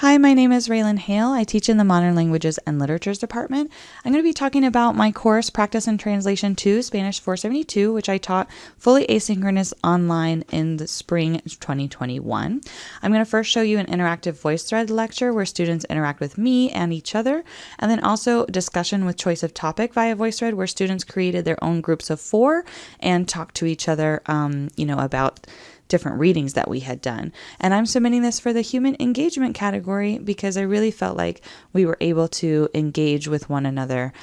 Hi, my name is Raelynne Hale. I teach in the Modern Languages and Literatures department. I'm going to be talking about my course, Practice and Translation 2, Spanish 472, which I taught fully asynchronous online in the spring 2021. I'm going to first show you an interactive VoiceThread lecture where students interact with me and each other, and then also discussion with choice of topic via VoiceThread where students created their own groups of 4 and talked to each other, about different readings that we had done. And I'm submitting this for the human engagement category because I really felt like we were able to engage with one another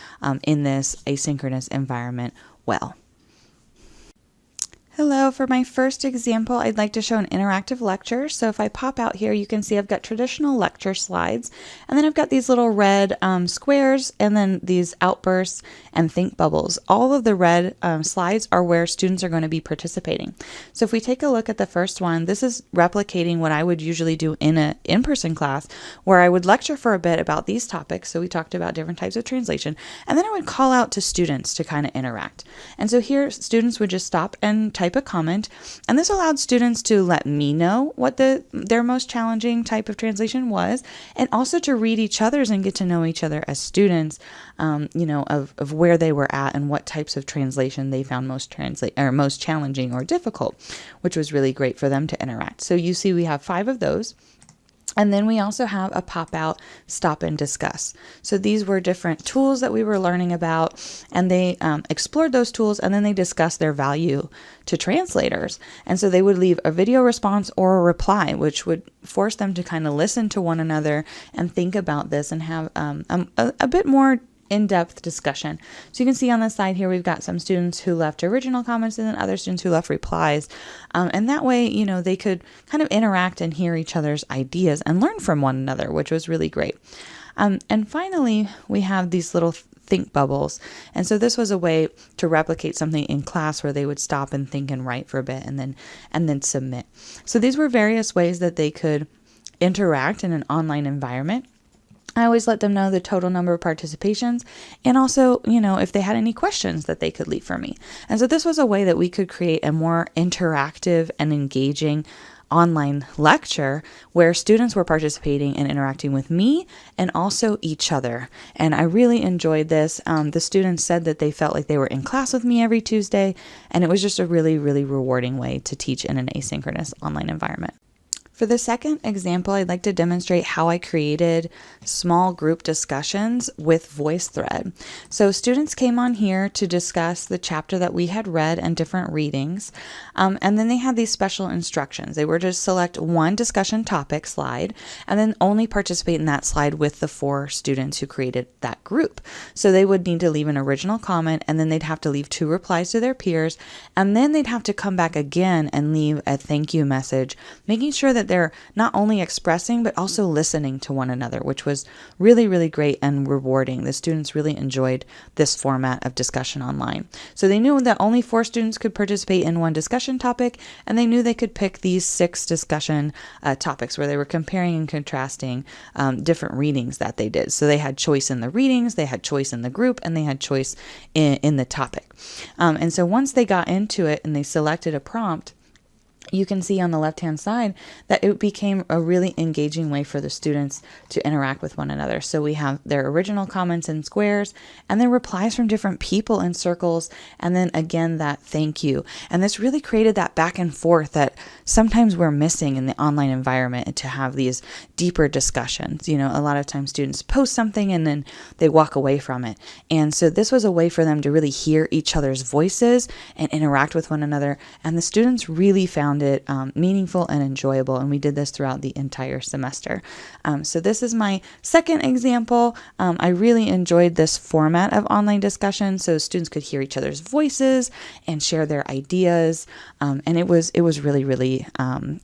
in this asynchronous environment well. Hello, for my first example, I'd like to show an interactive lecture. So if I pop out here, you can see I've got traditional lecture slides, and then I've got these little red squares, and then these outbursts and think bubbles. All of the red slides are where students are going to be participating. So if we take a look at the first one, this is replicating what I would usually do in an in-person class, where I would lecture for a bit about these topics. So we talked about different types of translation, and then I would call out to students to kind of interact. And so here, students would just stop and type a comment, and this allowed students to let me know what their most challenging type of translation was, and also to read each other's and get to know each other as students, of where they were at and what types of translation they found most challenging or difficult, which was really great for them to interact. So you see we have 5 of those. And then we also have a pop-out stop and discuss. So these were different tools that we were learning about, and they explored those tools, and then they discussed their value to translators. And so they would leave a video response or a reply, which would force them to kind of listen to one another and think about this and have a bit more in-depth discussion. So you can see on the side here, we've got some students who left original comments and then other students who left replies. And that way, they could kind of interact and hear each other's ideas and learn from one another, which was really great. And finally, we have these little think bubbles. And so this was a way to replicate something in class where they would stop and think and write for a bit and then submit. So these were various ways that they could interact in an online environment. I always let them know the total number of participations and also, if they had any questions that they could leave for me. And so this was a way that we could create a more interactive and engaging online lecture where students were participating and interacting with me and also each other. And I really enjoyed this. The students said that they felt like they were in class with me every Tuesday, and it was just a really, really rewarding way to teach in an asynchronous online environment. For the second example, I'd like to demonstrate how I created small group discussions with VoiceThread. So students came on here to discuss the chapter that we had read and different readings, and then they had these special instructions. They were to select one discussion topic slide and then only participate in that slide with the 4 students who created that group. So they would need to leave an original comment, and then they'd have to leave 2 replies to their peers, and then they'd have to come back again and leave a thank you message, making sure that they're not only expressing but also listening to one another, which was really, really great and rewarding. The students really enjoyed this format of discussion online. So they knew that only 4 students could participate in one discussion topic, and they knew they could pick these 6 discussion topics where they were comparing and contrasting different readings that they did. So they had choice in the readings, they had choice in the group, and they had choice in the topic. And so once they got into it and they selected a prompt, you can see on the left-hand side that it became a really engaging way for the students to interact with one another. So we have their original comments in squares, and then replies from different people in circles, and then again that thank you. And this really created that back and forth that sometimes we're missing in the online environment, to have these deeper discussions. A lot of times students post something and then they walk away from it. And so this was a way for them to really hear each other's voices and interact with one another. And the students really found it meaningful and enjoyable, and we did this throughout the entire semester. So this is my second example. I really enjoyed this format of online discussion, so students could hear each other's voices and share their ideas, and it was really, really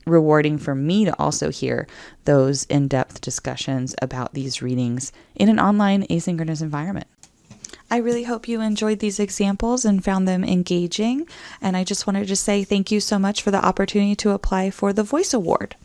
rewarding for me to also hear those in-depth discussions about these readings in an online asynchronous environment. I really hope you enjoyed these examples and found them engaging. And I just wanted to say thank you so much for the opportunity to apply for the Voice Award.